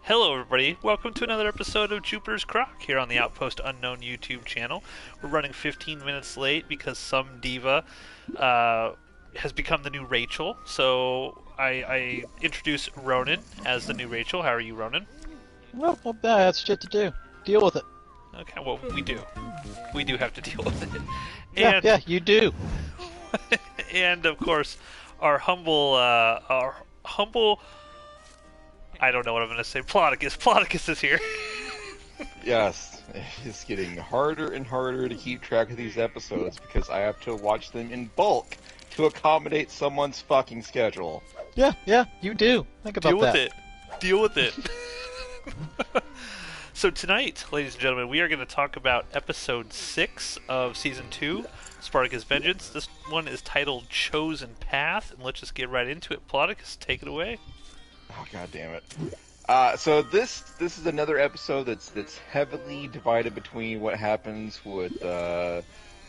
Hello, everybody. Welcome to another episode of Jupiter's CROCK here on the Outpost Unknown YouTube channel. We're running 15 minutes late because some diva has become the new Rachel. So I introduce Ronan as the new Rachel. How are you, Ronan? Well, that's shit to do. Deal with it. Okay, well, we do. We do have to deal with it. Yeah, you do. And, of course, our humble... I don't know what I'm going to say. Spartacus. Spartacus is here. Yes, it's getting harder and harder to keep track of these episodes because I have to watch them in bulk to accommodate someone's fucking schedule. Yeah, you do. Think about that. Deal with it. So tonight, ladies and gentlemen, we are going to talk about episode 6 of season 2, Spartacus Vengeance. This one is titled Chosen Path, and let's just get right into it. Spartacus, take it away. Oh, god damn it. So this is another episode that's heavily divided between what happens with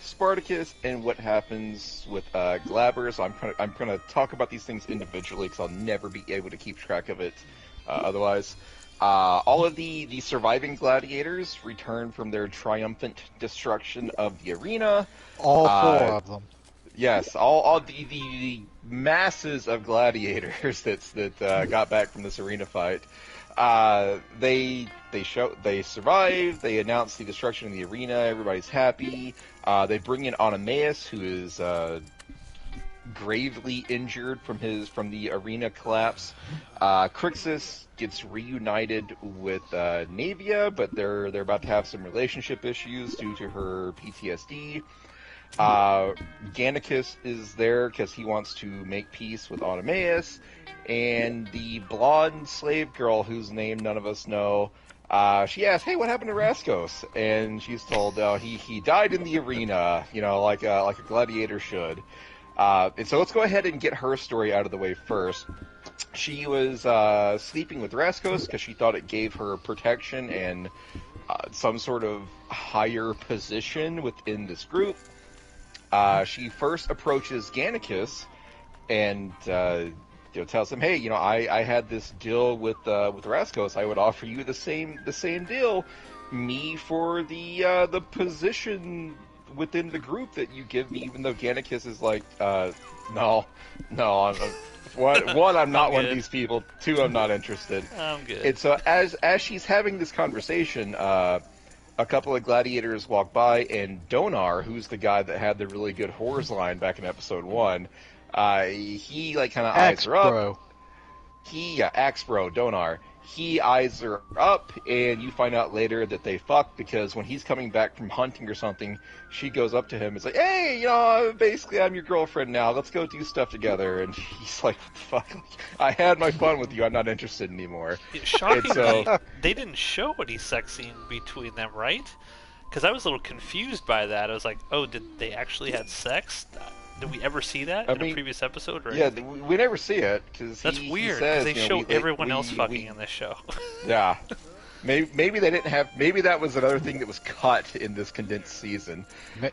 Spartacus and what happens with Glaber. So I'm gonna talk about these things individually because I'll never be able to keep track of it otherwise. All of the surviving gladiators return from their triumphant destruction of the arena. All four of them. Yes, all the masses of gladiators that got back from this arena fight. They survive. They announce the destruction of the arena. Everybody's happy. They bring in Onomaus, who is gravely injured from the arena collapse. Crixus gets reunited with Navia, but they're about to have some relationship issues due to her PTSD. Gannicus is there because he wants to make peace with Onomaus, and the blonde slave girl whose name none of us know, she asks, "Hey, what happened to Raskos?" And she's told, he died in the arena, like a gladiator should. And so let's go ahead and get her story out of the way first. She was sleeping with Raskos because she thought it gave her protection and some sort of higher position within this group. She first approaches Gannicus and tells him, "Hey, I had this deal with Raskos. I would offer you the same deal, me for the position within the group that you give me." Even though Gannicus is like, no, I'm not one of these people. 2, I'm not interested. I'm good. And so as she's having this conversation, a couple of gladiators walk by, and Donar, who's the guy that had the really good horrors line back in episode 1, he kind of eyes her up. Axbro, Donar. He eyes her up, and you find out later that they fucked because when he's coming back from hunting or something, she goes up to him and is like, "Hey, basically I'm your girlfriend now. Let's go do stuff together." And he's like, "What the fuck? I had my fun with you. I'm not interested anymore." Shockingly, they didn't show any sex scene between them, right? Because I was a little confused by that. I was like, "Oh, did they actually have sex? Did we ever see that in a previous episode?" Or yeah, we never see it because that's weird. Because they show everyone else fucking in this show. Yeah, maybe they didn't have. Maybe that was another thing that was cut in this condensed season.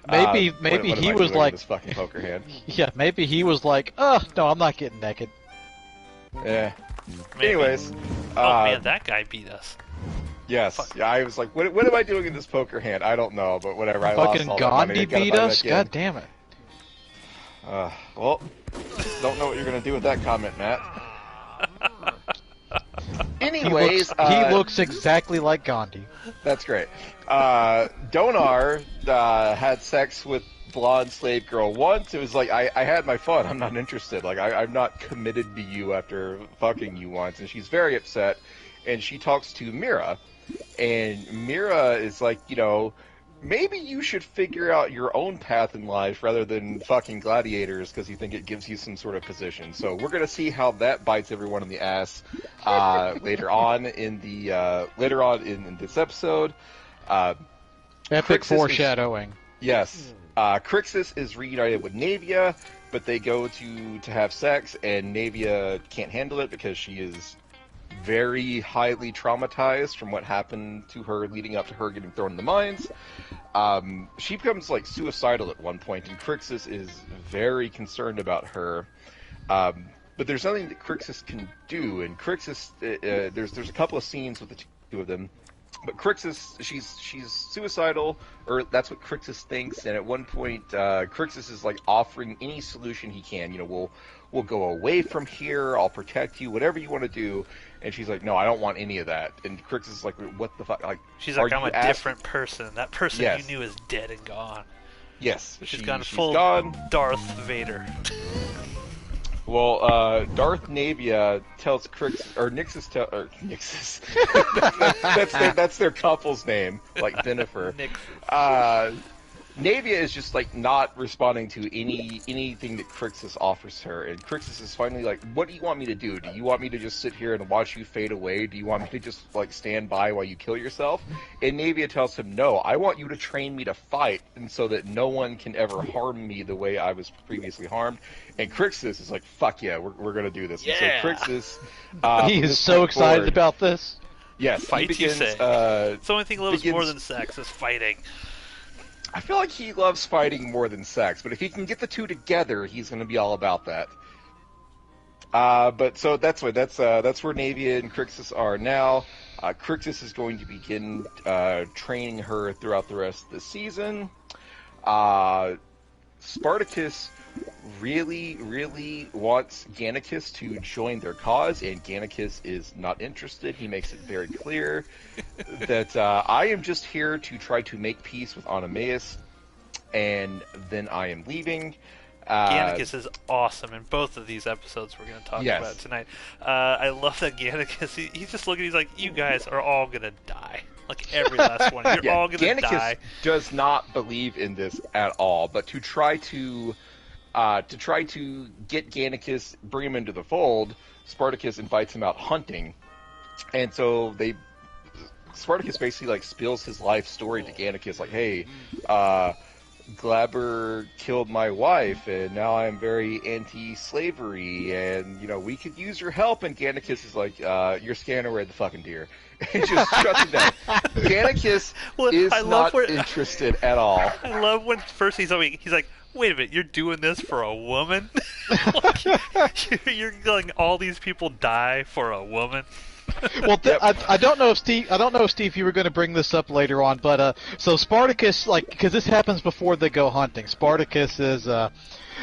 Maybe he was like this fucking poker hand. Yeah, maybe he was like, "Oh no, I'm not getting naked." Yeah. Maybe. Anyways. Oh man, that guy beat us. Yes. Fuck. Yeah, I was like, what am I doing in this poker hand? I don't know, but whatever. I Fucking lost all Gandhi that money. beat us. God damn it. Well, don't know what you're gonna do with that comment, Matt. Anyways, he looks exactly like Gandhi. That's great. Donar had sex with blonde slave girl once. It was like, I had my fun. I'm not interested. Like, I'm not committed to you after fucking you once. And she's very upset. And she talks to Mira. And Mira is like, maybe you should figure out your own path in life rather than fucking gladiators because you think it gives you some sort of position. So we're gonna see how that bites everyone in the ass later on in this episode. Epic foreshadowing. Yes. Crixus is reunited with Navia, but they go to have sex, and Navia can't handle it because she is very highly traumatized from what happened to her leading up to her getting thrown in the mines. She becomes suicidal at one point, and Crixus is very concerned about her. but there's nothing that Crixus can do, and Crixus, there's a couple of scenes with the two of them, but Crixus, she's suicidal, or that's what Crixus thinks, and at one point, Crixus is like offering any solution he can. We'll go away from here, I'll protect you, whatever you want to do, and she's like, no, I don't want any of that, and Crixus is like, what the fuck, like, she's like, I'm a different person, that person you knew is dead and gone. Yes, she's gone full Darth Vader. Well, Darth Navia tells Crixus, or Nixus, that's their couple's name, like Bennifer. Navia is just like not responding to anything that Crixus offers her, and Crixus is finally like, "What do you want me to do? Do you want me to just sit here and watch you fade away? Do you want me to just like stand by while you kill yourself?" And Navia tells him, "No, I want you to train me to fight, and so that no one can ever harm me the way I was previously harmed." And Crixus is like, "Fuck yeah, we're gonna do this." Yeah. And so Crixus, he is so excited about this. Yes, fight. He begins, it's the only thing he loves more than sex is fighting. I feel like he loves fighting more than sex, but if he can get the two together, he's going to be all about that. But so that's where Navia and Crixus are now. Crixus is going to begin training her throughout the rest of the season. Spartacus really, really wants Gannicus to join their cause, and Gannicus is not interested. He makes it very clear that I am just here to try to make peace with Oenomaus, and then I am leaving. Gannicus is awesome in both of these episodes we're going to talk about tonight. I love that Gannicus, he's just looking, he's like, you guys are all going to die. Like every last one. You're all going to die. Gannicus does not believe in this at all, but to try to get Gannicus, bring him into the fold, Spartacus invites him out hunting, and so Spartacus basically like spills his life story to Gannicus, like, hey, Glaber killed my wife, and now I'm very anti-slavery, and we could use your help. And Gannicus is like, you're scaring away the fucking deer, and just shuts him down. Gannicus is not interested at all. I love when first he's like, wait a minute, you're doing this for a woman? You're letting all these people die for a woman? Well, I don't know if Steve, you were going to bring this up later on, but so Spartacus, because this happens before they go hunting. Spartacus is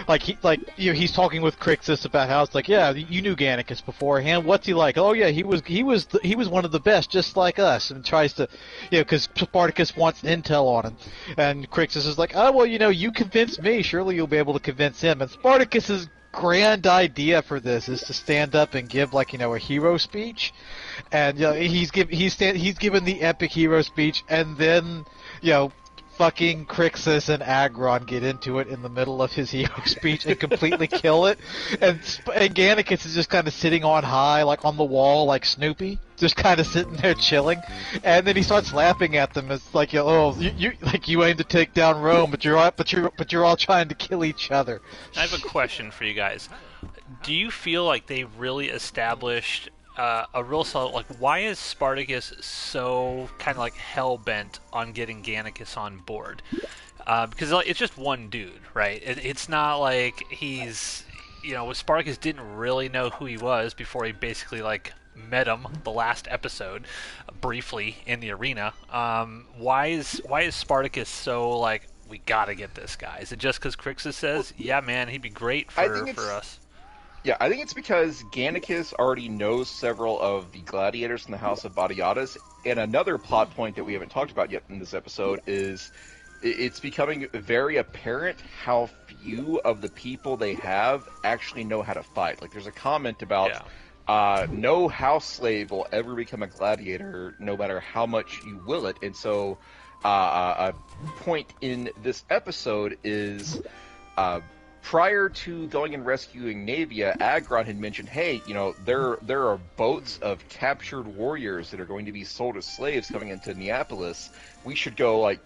he's talking with Crixus about how it's like, yeah, you knew Gannicus beforehand. What's he like? Oh yeah, he was one of the best, just like us, and tries to, because Spartacus wants intel on him, and Crixus is like, oh well, you convinced me, surely you'll be able to convince him. And Spartacus's grand idea for this is to stand up and give a hero speech, and he's given the epic hero speech, and then fucking Crixus and Agron get into it in the middle of his hero speech and completely kill it, and Gannicus is just kind of sitting on high, like on the wall, like Snoopy, just kind of sitting there chilling, and then he starts laughing at them. It's like, you aim to take down Rome, but you're all trying to kill each other. I have a question for you guys. Do you feel like they really established a real solid, why is Spartacus so kind of hell-bent on getting Gannicus on board? Because it's just one dude, right? It's not like he's, Spartacus didn't really know who he was before he basically met him the last episode briefly in the arena. Why is Spartacus so we gotta get this guy? Is it just because Crixus says, yeah man, he'd be great for us? Yeah, I think it's because Gannicus already knows several of the gladiators in the House of Batiatus, and another plot point that we haven't talked about yet in this episode is it's becoming very apparent how few of the people they have actually know how to fight. There's a comment about no house slave will ever become a gladiator, no matter how much you will it, and so a point in this episode is... prior to going and rescuing Navia, Agron had mentioned, hey, there are boats of captured warriors that are going to be sold as slaves coming into Neapolis. We should go,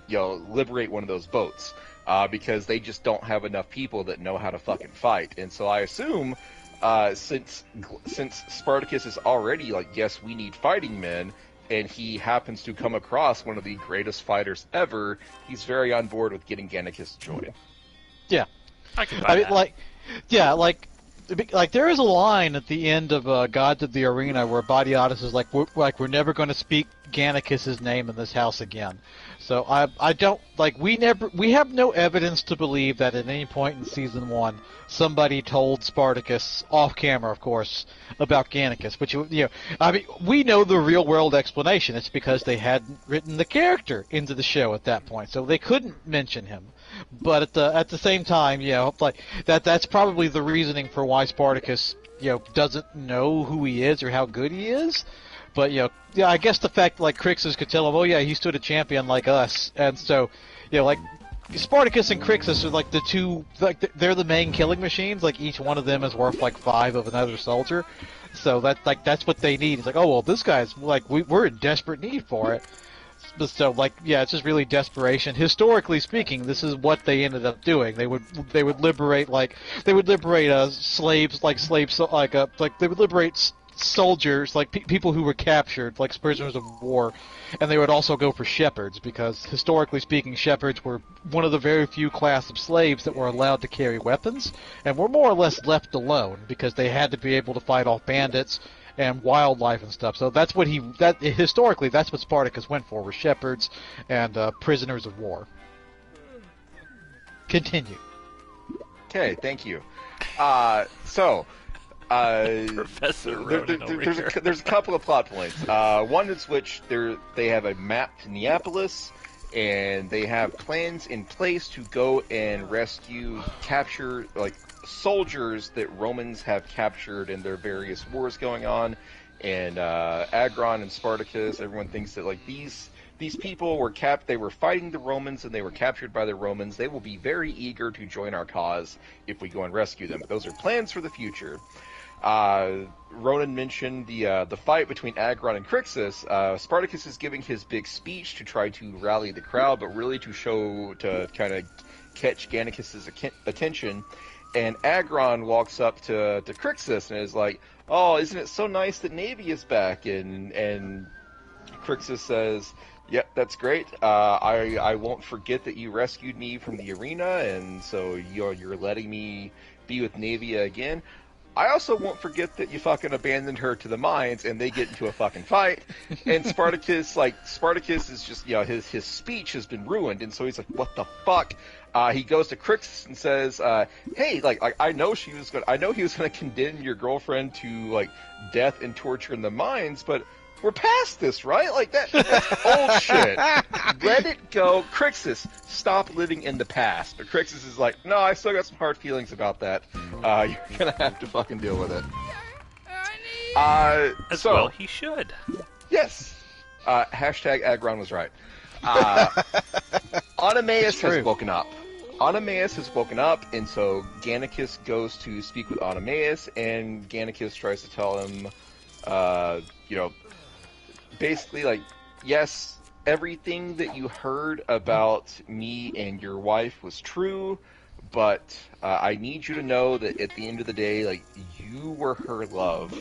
liberate one of those boats, because they just don't have enough people that know how to fucking fight. And so I assume, since Spartacus is already yes, we need fighting men, and he happens to come across one of the greatest fighters ever, he's very on board with getting Gannicus to join. Yeah. I can buy that. like there is a line at the end of Gods of the Arena where Badiatus is like, we're never going to speak Gannicus's name in this house again. So I don't like we have no evidence to believe that at any point in season 1 somebody told Spartacus off camera, of course, about Gannicus. Which I mean, we know the real world explanation. It's because they hadn't written the character into the show at that point, so they couldn't mention him. But at the same time, like that's probably the reasoning for why Spartacus doesn't know who he is or how good he is. But I guess the fact like Crixus could tell him, oh yeah, he stood a champion like us, and so like Spartacus and Crixus are like the two, like they're the main killing machines. Like each one of them is worth like 5 of another soldier, so that's what they need. It's like, oh well, this guy's like we're in desperate need for it. But so it's just really desperation. Historically speaking, this is what they ended up doing. They would liberate slaves, they would liberate soldiers, like people who were captured, like prisoners of war, and they would also go for shepherds, because historically speaking, shepherds were one of the very few class of slaves that were allowed to carry weapons, and were more or less left alone because they had to be able to fight off bandits and wildlife and stuff. So that's what historically that's what Spartacus went for, were shepherds and prisoners of war. Continue. Okay, thank you. Professor Ronan over here. There's a couple of plot points. One is which they have a map to Neapolis, and they have plans in place to go and capture soldiers that Romans have captured in their various wars going on. And Agron and Spartacus, everyone thinks that these people were they were fighting the Romans and they were captured by the Romans. They will be very eager to join our cause if we go and rescue them. But those are plans for the future. Ronan mentioned the fight between Agron and Crixus. Spartacus is giving his big speech to try to rally the crowd, but really to kind of catch Gannicus's attention. And Agron walks up to Crixus and is like, "Oh, isn't it so nice that Navy is back?" And Crixus says, "Yep, that's great. I won't forget that you rescued me from the arena, and so you're letting me be with Navia again. I also won't forget that you fucking abandoned her to the mines," and they get into a fucking fight. And Spartacus is just, his speech has been ruined, and so he's like, "What the fuck?" He goes to Crixus and says, "Hey, I know he was gonna condemn your girlfriend to death and torture in the mines, but we're past this, right? That's old shit. Let it go. Crixus, stop living in the past." But Crixus is like, "No, I still got some hard feelings about that. You're gonna have to fucking deal with it." Well, he should. Yes. Hashtag Agron was right. Automaeus has woken up. And so Gannicus goes to speak with Automaeus, and Gannicus tries to tell him, basically, yes, everything that you heard about me and your wife was true, but I need you to know that at the end of the day, you were her love.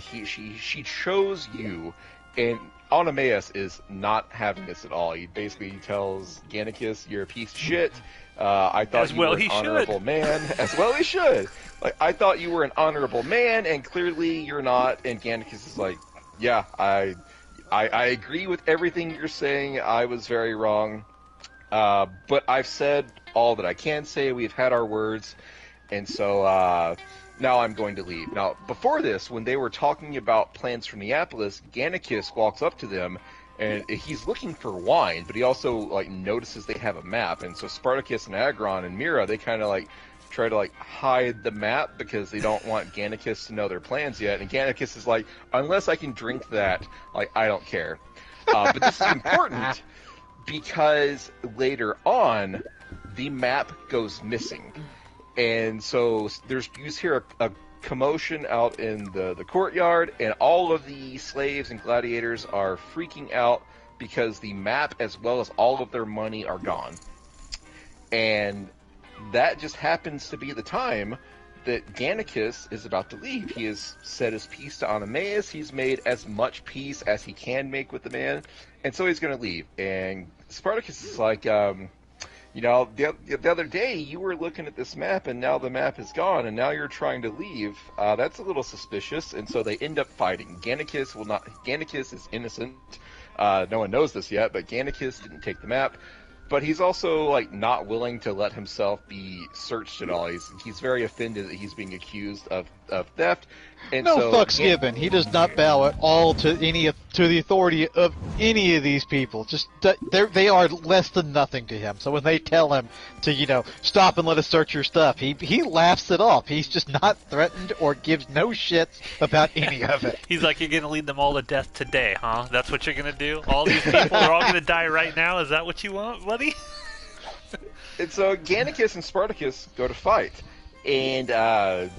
She chose you, and Automaeus is not having this at all. He basically tells Gannicus, "You're a piece of shit. I thought you were an honorable man." As well he should. "I thought you were an honorable man, and clearly you're not." And Gannicus is like, "Yeah, I agree with everything you're saying. I was very wrong. But I've said all that I can say. We've had our words. And so now I'm going to leave." Now, before this, when they were talking about plans for Neapolis, Gannicus walks up to them, and he's looking for wine, but he also notices they have a map. And so Spartacus and Agron and Mira, they kind of try to hide the map because they don't want Gannicus to know their plans yet. And Gannicus is like, "Unless I can drink that, I don't care." But this is important because later on, the map goes missing. And so you hear a commotion out in the courtyard, and all of the slaves and gladiators are freaking out because the map as well as all of their money are gone. And that just happens to be the time that Gannicus is about to leave. He has said his piece to Automaeus. He's made as much peace as he can make with the man, and so he's going to leave. And Spartacus is like, the other day you were looking at this map, and now the map is gone, and now you're trying to leave. That's a little suspicious, and so they end up fighting. Gannicus is innocent. No one knows this yet, but Gannicus didn't take the map. But he's also not willing to let himself be searched at all. He's very offended that he's being accused of theft. And no fucks given. He does not bow at all to the authority of any of these people. Just they are less than nothing to him. So when they tell him to stop and let us search your stuff, he laughs it off. He's just not threatened or gives no shits about any of it. He's like, you're gonna lead them all to death today, huh? That's what you're gonna do? All these people are all gonna die right now? Is that what you want, buddy? And so Gannicus and Spartacus go to fight. And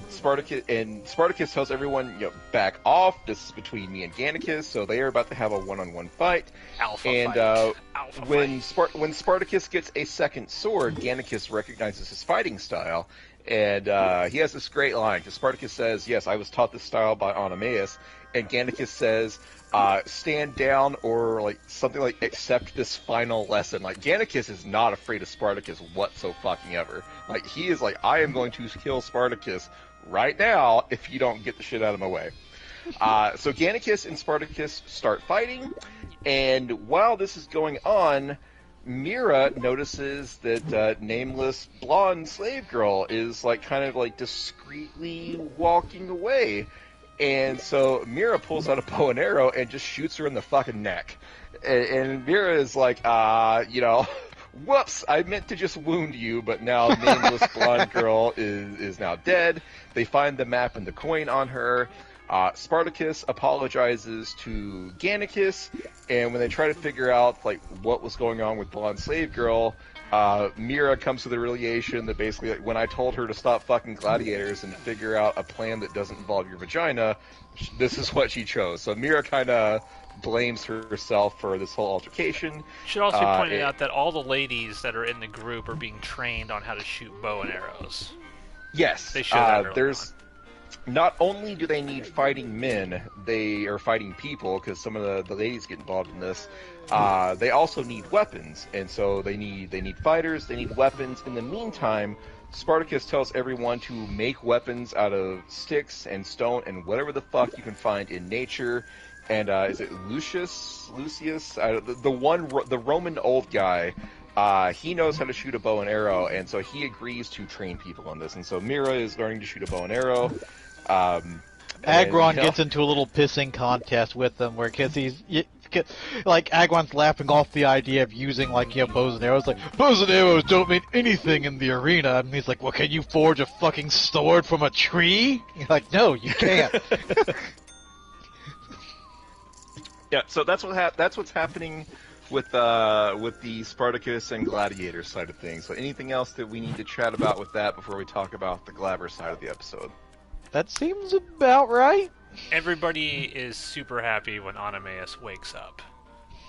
Spartacus tells everyone, back off. This is between me and Gannicus, so they are about to have a one-on-one fight. When Spartacus gets a second sword, Gannicus recognizes his fighting style, and he has this great line. Because Spartacus says, "Yes, I was taught this style by Oenomaus," and Gannicus says, "Stand down," or something like "accept this final lesson." Gannicus is not afraid of Spartacus whatsoever. He is "I am going to kill Spartacus right now if you don't get the shit out of my way." So Gannicus and Spartacus start fighting, and while this is going on, Mira notices that nameless blonde slave girl is discreetly walking away. And so Mira pulls out a bow and arrow and just shoots her in the fucking neck. And Mira is whoops, I meant to just wound you, but now nameless blonde girl is now dead. They find the map and the coin on her. Spartacus apologizes to Gannicus, and when they try to figure out what was going on with blonde slave girl, Mira comes to the realization that basically when I told her to stop fucking gladiators and figure out a plan that doesn't involve your vagina, this is what she chose. So Mira kind of blames herself for this whole altercation. Should also be pointed out that all the ladies that are in the group are being trained on how to shoot bow and arrows. Yes, they show that early on. Not only do they need fighting men, they are fighting people, because some of the ladies get involved in this. They also need weapons, and so they need fighters, they need weapons. In the meantime, Spartacus tells everyone to make weapons out of sticks and stone and whatever the fuck you can find in nature. And is it Lucius? The Roman old guy? He knows how to shoot a bow and arrow, and so he agrees to train people on this. And so Mira is learning to shoot a bow and arrow. Agron gets into a little pissing contest with them, Agron's laughing off the idea of using bows and arrows. Bows and arrows don't mean anything in the arena. And he's like, well, can you forge a fucking sword from a tree? You're like, no, you can't. Yeah, so that's what's happening with the Spartacus and Gladiator side of things. So anything else that we need to chat about with that before we talk about the Glaber side of the episode? That seems about right. Everybody is super happy when Oenomaus wakes up.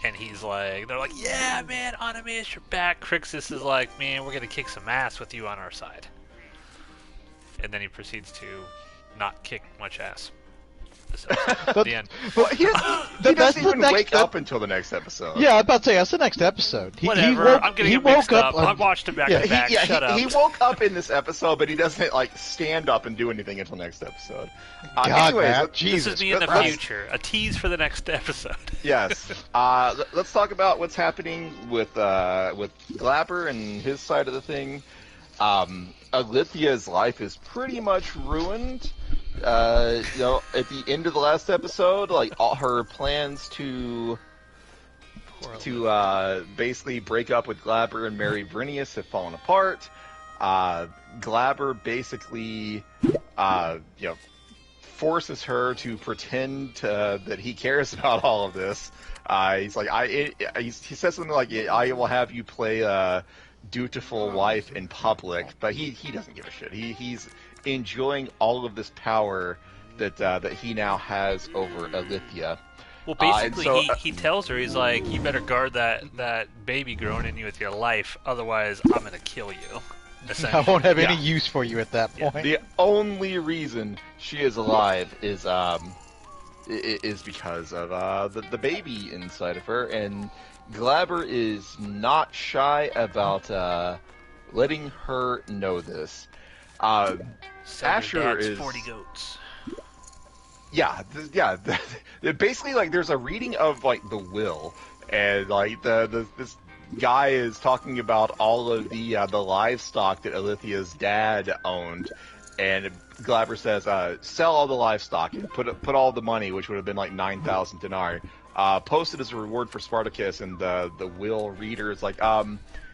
And they're like, yeah, man, Oenomaus, you're back. Crixus is like, man, we're going to kick some ass with you on our side. And then he proceeds to not kick much ass. The end. Well, he doesn't even wake up until the next episode. Yeah, I'm about to say, that's the next episode. Whatever, I'm getting mixed up. I watched him back to back. Shut up. He woke up in this episode, but he doesn't stand up and do anything until next episod. God, anyways, Jesus. This is me in the future. A tease for the next episode. Yes. Let's talk about what's happening with Glaber and his side of the thing. Alithia's life is pretty much ruined. At the end of the last episode, all her plans to basically break up with Glaber and marry Brennius have fallen apart. Glaber basically, forces her to pretend that he cares about all of this. He's like, he says something like, "I will have you play a dutiful wife in public," but he doesn't give a shit. He's enjoying all of this power that he now has over Alithia. Well, basically, he tells her, he's like, you better guard that baby growing in you with your life, otherwise I'm going to kill you. I won't have any use for you at that point. The only reason she is alive is is because of the baby inside of her, and Glaber is not shy about letting her know this. Asher is 40 goats. Yeah, basically, like, there's a reading of, like, the will, and, like, this guy is talking about all of the livestock that Alithia's dad owned, and Glaber says, sell all the livestock and put all the money, which would have been like 9,000 denarii, post it as a reward for Spartacus, and the will reader is like,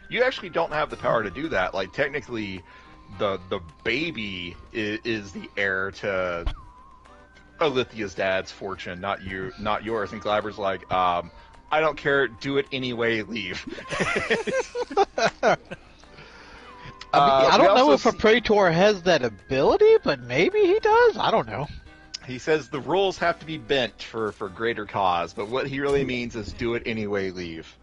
you actually don't have the power to do that. Like, technically, the baby is the heir to Alithia's dad's fortune, not yours. And Glaber's like, I don't care, do it anyway, leave. I don't know if a Praetor has that ability, but maybe he does. I don't know. He says the rules have to be bent for greater cause, but what he really means is do it anyway, leave.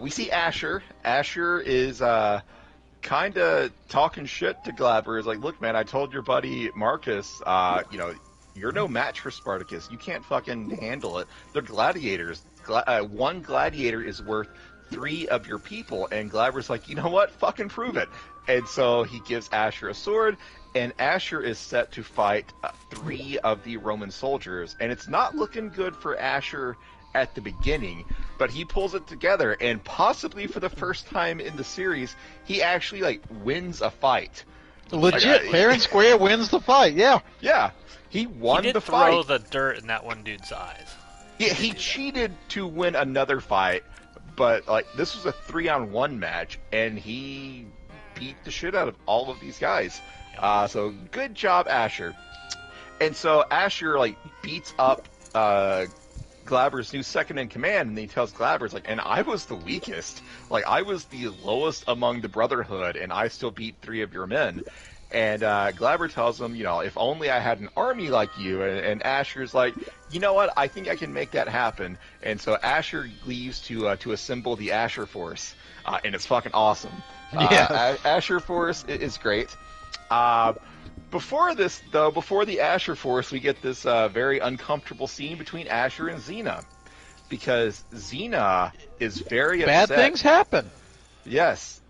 We see Asher. Asher is kind of talking shit to Glaber. He's like, look, man, I told your buddy Marcus, you're no match for Spartacus. You can't fucking handle it. They're gladiators. One gladiator is worth 3 of your people. And Glaber's like, you know what? Fucking prove it. And so he gives Asher a sword, and Asher is set to fight 3 of the Roman soldiers. And it's not looking good for Asher at the beginning, but he pulls it together, and possibly for the first time in the series, he actually, like, wins a fight. Legit, fair and square wins the fight, yeah. Yeah. He won the fight. He did throw the dirt in that one dude's eyes. Yeah, he cheated to win another fight, but like this was a 3-on-1 match, and he beat the shit out of all of these guys. So good job, Asher. And so Asher like beats up Glaber's new second in command, and he tells Glaber, it's like, and I was the weakest. Like, I was the lowest among the Brotherhood, and I still beat 3 of your men. And Glaber tells him, if only I had an army like you. And Asher's like, you know what? I think I can make that happen. And so Asher leaves to assemble the Asher Force, and it's fucking awesome. Asher Force is great. Before this, though, before the Asher Force, we get this very uncomfortable scene between Asher and Xena, because Xena is very upset. Bad things happen. Yes,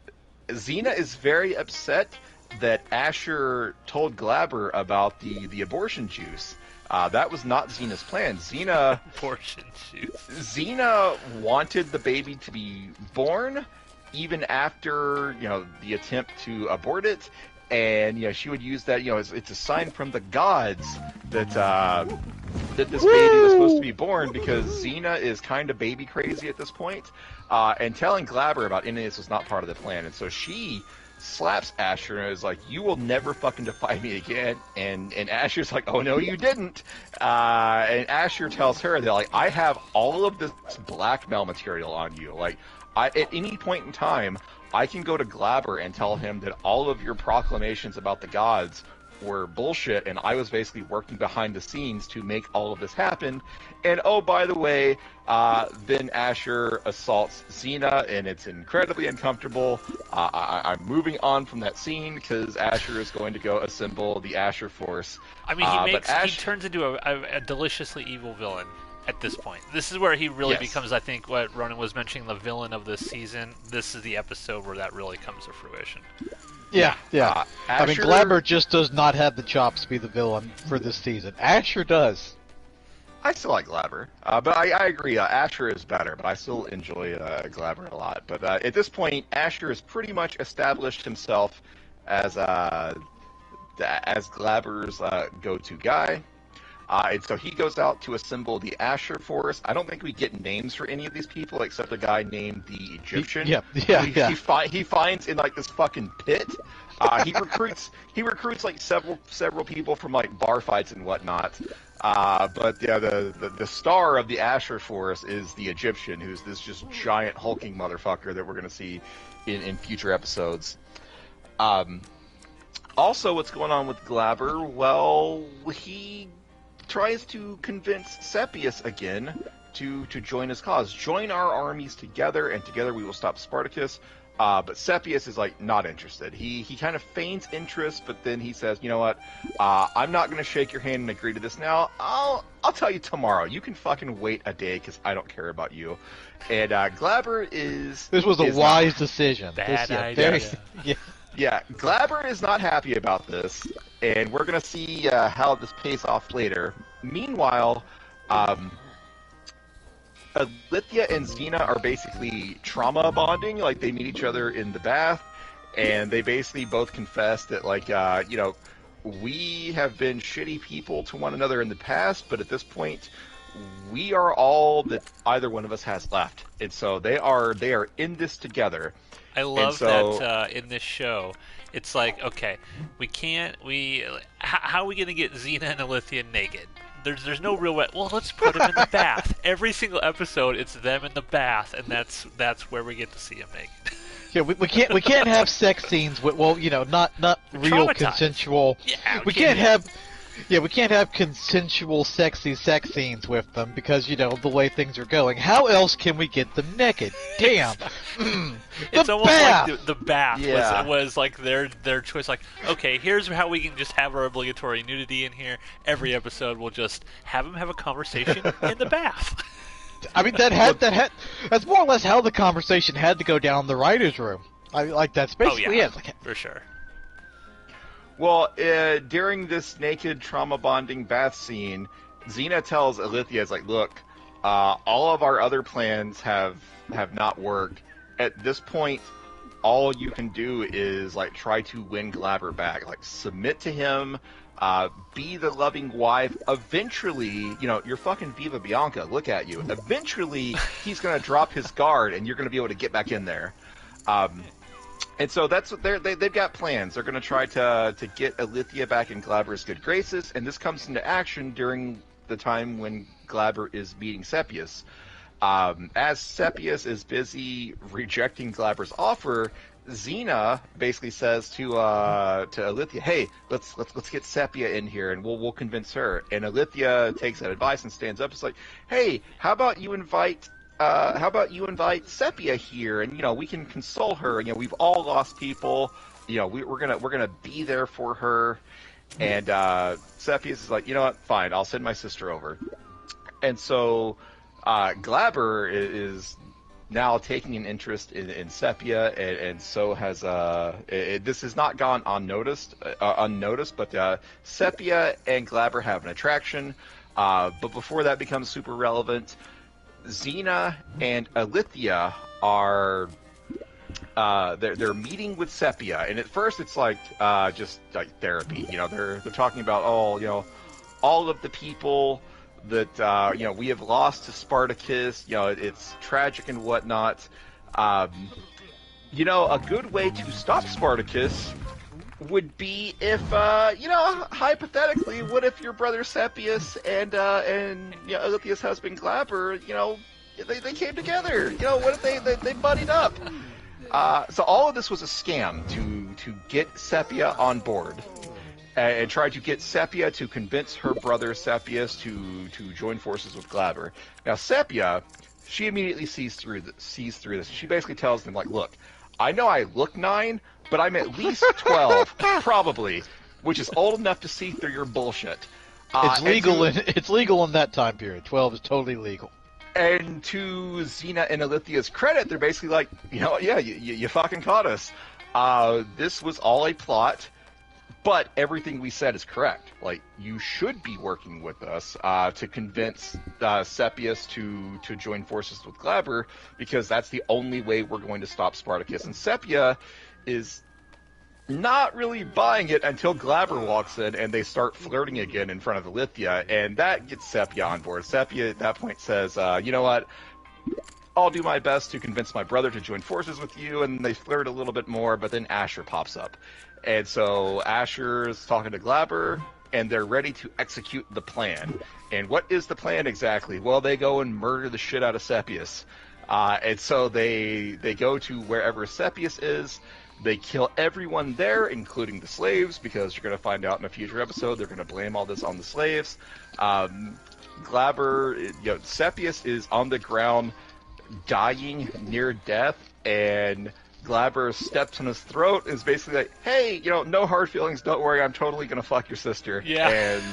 Xena is very upset that Asher told Glaber about the abortion juice. That was not Xena's plan. Abortion juice. Xena wanted the baby to be born even after the attempt to abort it, and she would use that it's a sign from the gods that that this baby was supposed to be born, because Xena is kind of baby crazy at this point, and telling Glaber about any of this was not part of the plan, and so she slaps Asher and is like, you will never fucking defy me again. And Asher's like, oh no you didn't. And Asher tells her that, like, I have all of this blackmail material on you. Like, at any point in time, I can go to Glaber and tell him that all of your proclamations about the gods were bullshit, and I was basically working behind the scenes to make all of this happen. And oh, by the way, then Asher assaults Xena, and it's incredibly uncomfortable. I'm moving on from that scene because Asher is going to go assemble the Asher Force. I mean, he turns into a deliciously evil villain at this point. This is where he really becomes, I think, what Ronan was mentioning, the villain of this season. This is the episode where that really comes to fruition. Yeah. I mean, Glaber just does not have the chops to be the villain for this season. Asher does. I still like Glaber, but I agree. Asher is better, but I still enjoy Glaber a lot. But at this point, Asher has pretty much established himself as Glaber's go-to guy. And so he goes out to assemble the Asher Force. I don't think we get names for any of these people except a guy named the Egyptian. He finds in like this fucking pit. He recruits like several people from like bar fights and whatnot. But the star of the Asher Force is the Egyptian, who's this just giant hulking motherfucker that we're gonna see in future episodes. Also, what's going on with Glaber? Well, he tries to convince Seppius again to join his cause. Join our armies together, and together we will stop Spartacus. But Sepius is like not interested. He kind of feigns interest, but then he says, "You know what? I'm not going to shake your hand and agree to this now. I'll tell you tomorrow. You can fucking wait a day because I don't care about you." And Glaber is This was a wise decision. Bad idea. Yeah, Glaber is not happy about this, and we're going to see how this pays off later. Meanwhile, Alithia and Xena are basically trauma bonding. Like, they meet each other in the bath, and they basically both confess that, like, we have been shitty people to one another in the past, but at this point, we are all that either one of us has left. And so they are in this together. I love that in this show, it's like, okay, how are we going to get Xena and Alithia naked? There's no real way. Well, let's put them in the bath. Every single episode, it's them in the bath, and that's where we get to see them naked. Yeah, we can't have sex scenes with, well, not real consensual. Yeah, we can't have consensual sexy sex scenes with them because the way things are going. How else can we get them naked? Damn. It's almost like the bath Yeah. was like their choice. Like, okay, here's how we can just have our obligatory nudity in here. Every episode, we'll just have them have a conversation in the bath. I mean, that's more or less how the conversation had to go down in the writers' room. That's basically it. For sure. Well, during this naked trauma bonding bath scene, Xena tells Alithia, "It's like, look, all of our other plans have not worked. At this point, all you can do is like try to win Glaber back, like submit to him, be the loving wife. Eventually, you're fucking Viva Bianca. Look at you. Eventually, he's gonna drop his guard, and you're gonna be able to get back in there." And so that's what they've got plans. They're going to try to get Alithia back in Glaber's good graces, and this comes into action during the time when Glaber is meeting Sepius. As Sepius is busy rejecting Glaber's offer, Xena basically says to Alithia, "Hey, let's get Sepia in here, and we'll convince her." And Alithia takes that advice and stands up. It's like, "Hey, how about you invite Sepia here, and we can console her. We've all lost people. We're gonna be there for her." And Sepius is like, "You know what? Fine, I'll send my sister over." And so Glaber is now taking an interest in Sepia, and so has this has not gone unnoticed, but Sepia and Glaber have an attraction. But before that becomes super relevant, Xena and Alithia are they're meeting with Sepia, and at first it's like just like therapy. They're talking about all of the people that we have lost to Spartacus. It's tragic and whatnot. A good way to stop Spartacus would be if, hypothetically, what if your brother Sepius and Alithya's husband Glaber, they came together? What if they buddied up? So all of this was a scam to get Sepia on board and try to get Sepia to convince her brother Sepius to join forces with Glaber. Now Sepia, she immediately sees through this. She basically tells them, like, look, I know I look 9, but I'm at least 12, probably, which is old enough to see through your bullshit. It's legal. It's legal in that time period. 12 is totally legal. And to Xena and Alithya's credit, they're basically like, you fucking caught us. This was all a plot, but everything we said is correct. Like, you should be working with us to convince Sepius to join forces with Glaber, because that's the only way we're going to stop Spartacus. And Sepia is not really buying it until Glaber walks in and they start flirting again in front of Alithia, and that gets Sepia on board. Sepia at that point says, you know what, I'll do my best to convince my brother to join forces with you, and they flirt a little bit more, but then Asher pops up. And so Asher's talking to Glaber, and they're ready to execute the plan. And what is the plan exactly? Well, they go and murder the shit out of Sepius. And so they go to wherever Sepius is. They kill everyone there, including the slaves, because you're going to find out in a future episode they're going to blame all this on the slaves. Glaber, Sepius is on the ground, dying near death, and Glabber steps on his throat, is basically like, hey, no hard feelings, don't worry, I'm totally gonna fuck your sister. Yeah. And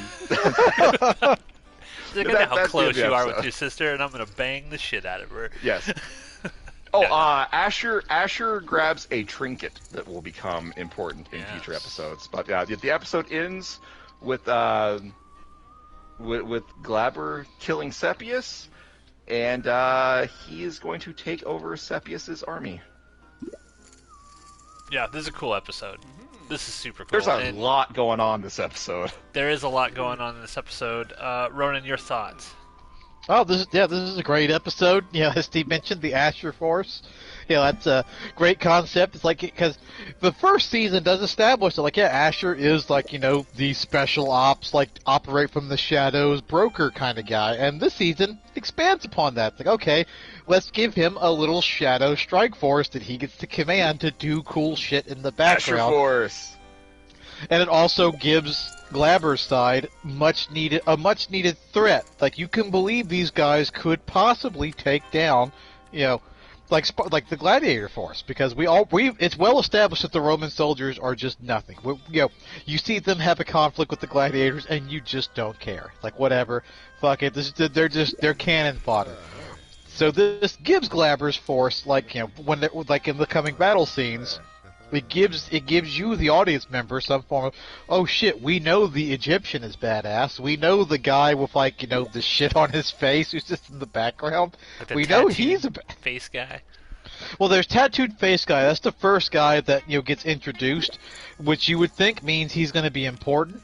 Look at how that's close the you are episode. with your sister, and I'm gonna bang the shit out of her. Yes. Asher grabs a trinket that will become important in future episodes. But the episode ends with Glabber killing Sepius, and he is going to take over Sepius's army. Yeah, this is a cool episode. This is super cool. There's a lot going on this episode. There is a lot going on in this episode. Ronan, your thoughts? Oh, this is a great episode. As Steve mentioned, the Asher Force. That's a great concept. It's like, because the first season does establish that, Asher is the special ops, operate from the shadows, broker kind of guy. And this season expands upon that. It's like, okay, let's give him a little shadow strike force that he gets to command to do cool shit in the background. Asher Force. And it also gives Glabber's side a much needed threat. You can believe these guys could possibly take down, like the Gladiator Force, because it's well established that the Roman soldiers are just nothing. You see them have a conflict with the gladiators, and you just don't care. Whatever, fuck it. They're cannon fodder. So this gives Glabber's force, when they're in the coming battle scenes. It gives you, the audience member, some form of, oh shit, we know the Egyptian is badass. We know the guy with the shit on his face who's just in the background. We know he's a face guy. Well, there's tattooed face guy. That's the first guy that gets introduced, which you would think means he's going to be important.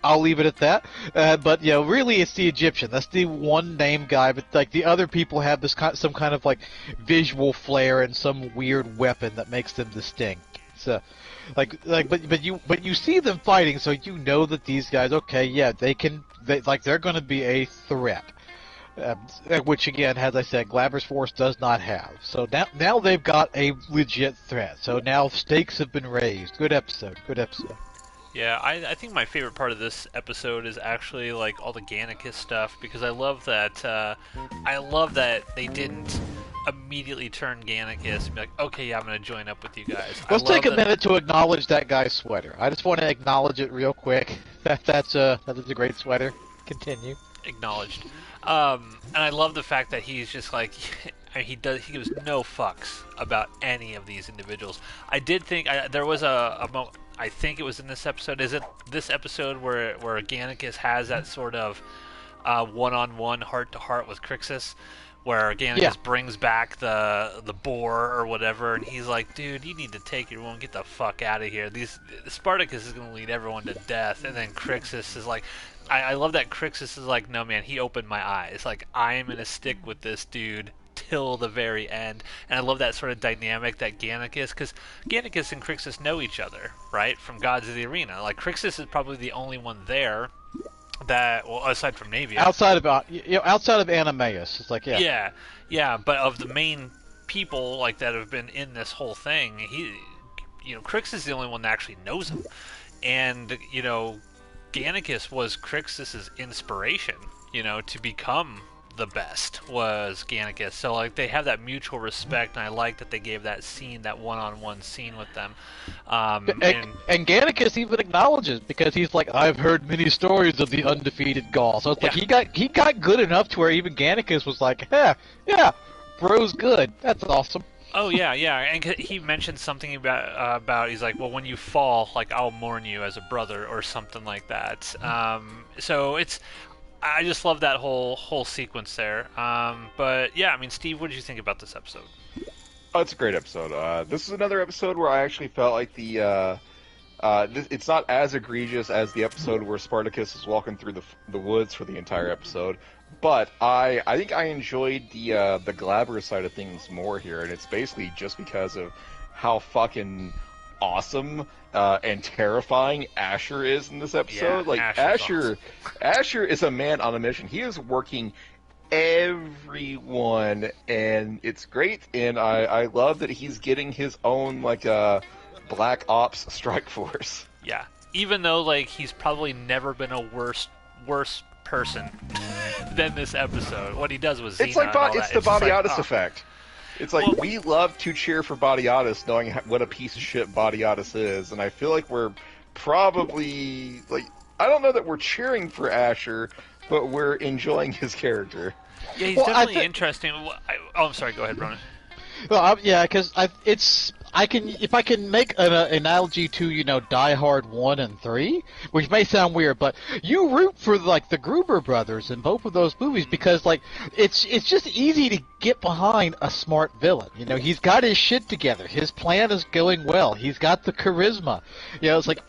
I'll leave it at that. But really, it's the Egyptian. That's the one name guy. But the other people have some kind of visual flair and some weird weapon that makes them distinct. So, but you see them fighting, so you know that these guys, okay, yeah, they're going to be a threat. Which again, as I said, Glabber's force does not have. So now they've got a legit threat. So now stakes have been raised. Good episode. Good episode. Yeah, I think my favorite part of this episode is actually all the Gannicus stuff, because I love that they didn't immediately turn Gannicus and be like, okay, yeah, I'm going to join up with you guys. Let's take a minute to acknowledge that guy's sweater. I just want to acknowledge it real quick. That is a great sweater. Continue. Acknowledged. And I love the fact that he's just he gives no fucks about any of these individuals. I did think there was a moment. I think it was in this episode. Is it this episode where Gannicus has that sort of one-on-one, heart-to-heart with Crixus, where Gannicus brings back the boar or whatever, and he's like, "Dude, you need to take your woman, get the fuck out of here. Spartacus is going to lead everyone to death." And then Crixus is like, I love that Crixus is like, "No, man, he opened my eyes. I am going to stick with this dude till the very end." And I love that sort of dynamic that Gannicus, because Gannicus and Crixus know each other, right, from Gods of the Arena. Crixus is probably the only one there that, well, aside from Navia, outside of Animaeus, it's yeah, but of the main people that have been in this whole thing, Crixus is the only one that actually knows him, and Gannicus was Crixus's inspiration, to become the best, was Gannicus. So they have that mutual respect, and I like that they gave that scene, that one-on-one scene with them. And Gannicus even acknowledges, because he's like, I've heard many stories of the undefeated Gaul. So it's he got good enough to where even Gannicus was like, yeah, bro's good. That's awesome. Oh yeah, and he mentioned something about he's like, well, when you fall, I'll mourn you as a brother or something like that. So I just love that whole sequence there. But yeah, Steve, what did you think about this episode? Oh, it's a great episode. This is another episode where I actually felt like it's not as egregious as the episode where Spartacus is walking through the woods for the entire episode. But I think I enjoyed the Glabber side of things more here, and it's basically just because of how fucking awesome and terrifying Asher is in this episode. Yeah, Asher is a man on a mission. He is working everyone, and it's great. And I love that he's getting his own Black Ops strike force. Yeah, even though he's probably never been a worse person than this episode. What he does with Xena, it's the Bobby Otis effect. It's like, we love to cheer for Badiatus, knowing what a piece of shit Badiatus is, and I feel like we're probably, like, I don't know that we're cheering for Asher, but we're enjoying his character. Yeah, he's definitely interesting. I'm sorry, go ahead, Ronan. Well, yeah, because if I can make an analogy to Die Hard 1 and 3, which may sound weird, but you root for like the Gruber brothers in both of those movies because like it's just easy to get behind a smart villain. He's got his shit together. His plan is going well. He's got the charisma. It's like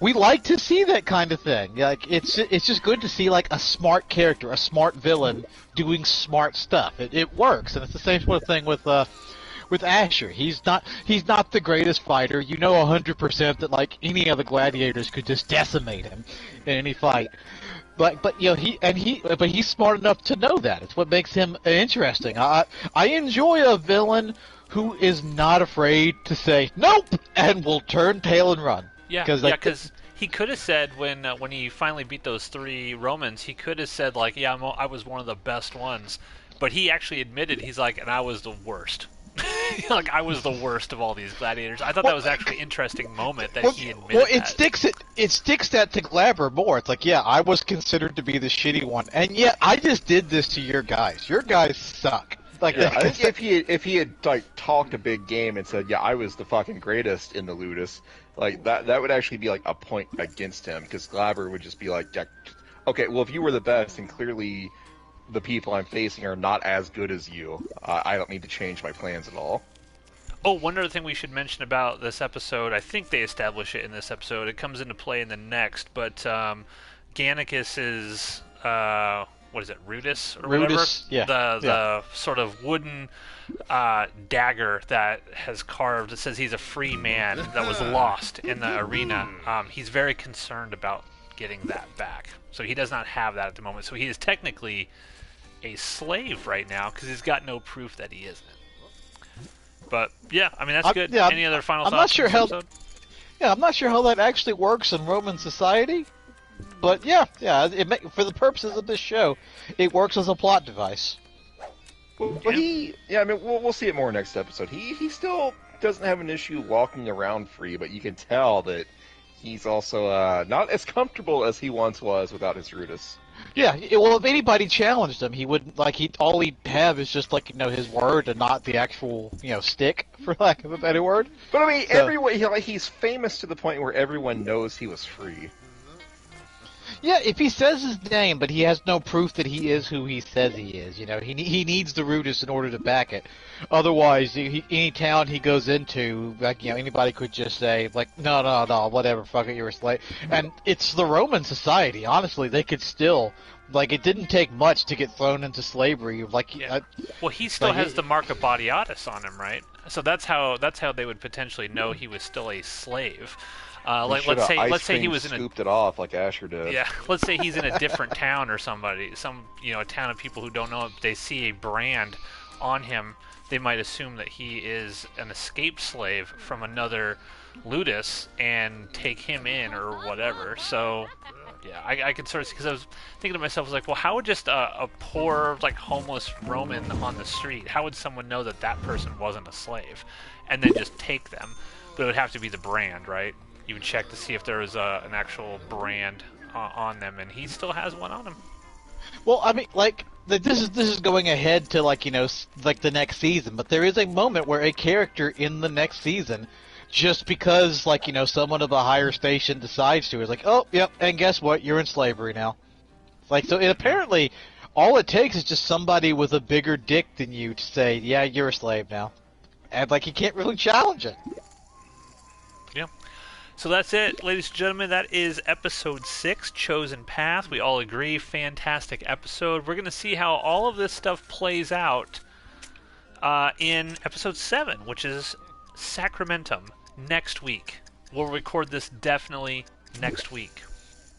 we like to see that kind of thing. Like it's just good to see like a smart character, a smart villain doing smart stuff. It works, and it's the same sort of thing with Asher. He's not the greatest fighter. 100% that like any other gladiators could just decimate him in any fight. But he's smart enough to know that. It's what makes him interesting. I enjoy a villain who is not afraid to say nope and will turn tail and run. Yeah, because he could have said when he finally beat those 3 Romans, he could have said like, yeah, I was one of the best ones, but he actually admitted he's like, and I was the worst. Like I was the worst of all these gladiators. I thought that was actually an interesting moment that he admitted. Well, it sticks that to Glaber more. It's like, yeah, I was considered to be the shitty one, and yet I just did this to your guys. Your guys suck. Like, yeah, I think if he had like talked a big game and said, yeah, I was the fucking greatest in the Ludus, like that would actually be like a point against him, because Glaber would just be like, yeah, okay, well if you were the best, and clearly the people I'm facing are not as good as you, I don't need to change my plans at all. Oh, one other thing we should mention about this episode, I think they establish it in this episode, it comes into play in the next, but Gannicus is, what is it, Rudis or whatever? Yeah. The sort of wooden dagger that has carved, it says he's a free man that was lost in the arena. He's very concerned about getting that back. So he does not have that at the moment. So he is technically a slave right now because he's got no proof that he isn't. But yeah, I mean that's good. Yeah, Any other final thoughts? I'm not sure how. Episode? Yeah, I'm not sure how that actually works in Roman society. But yeah, for the purposes of this show, it works as a plot device. Well, we'll see it more next episode. He still doesn't have an issue walking around free, but you can tell that he's also not as comfortable as he once was without his Rudis. Yeah, well, if anybody challenged him, he wouldn't all he'd have is just his word and not the actual stick, for lack of a better word. But I mean, everyone he's famous to the point where everyone knows he was free. Yeah, if he says his name, but he has no proof that he is who he says he is, he needs the Rudis in order to back it. Otherwise, any town he goes into, anybody could just say, no, whatever, fuck it, you're a slave. And it's the Roman society, honestly, they could still, it didn't take much to get thrown into slavery. Well, he still has the mark of Badiatus on him, right? So that's how they would potentially know he was still a slave. Let's say he was scooped it off like Asher did. Yeah, let's say he's in a different town or a town of people who don't know him. They see a brand on him, they might assume that he is an escaped slave from another Ludus and take him in or whatever. So yeah, I could sort of see, because I was thinking to myself, well, how would just a poor homeless Roman on the street, how would someone know that that person wasn't a slave and then just take them? But it would have to be the brand, right? You would check to see if there was an actual brand on them, and he still has one on him. Well, I mean, this is going ahead to the next season, but there is a moment where a character in the next season, just because someone of a higher station decides to, is like, oh, yep, and guess what? You're in slavery now. So apparently, all it takes is just somebody with a bigger dick than you to say, yeah, you're a slave now, and you can't really challenge it. Yeah. So that's it, ladies and gentlemen. That is episode 6, Chosen Path. We all agree, fantastic episode. We're going to see how all of this stuff plays out in episode 7, which is Sacramentum, next week. We'll record this definitely next week.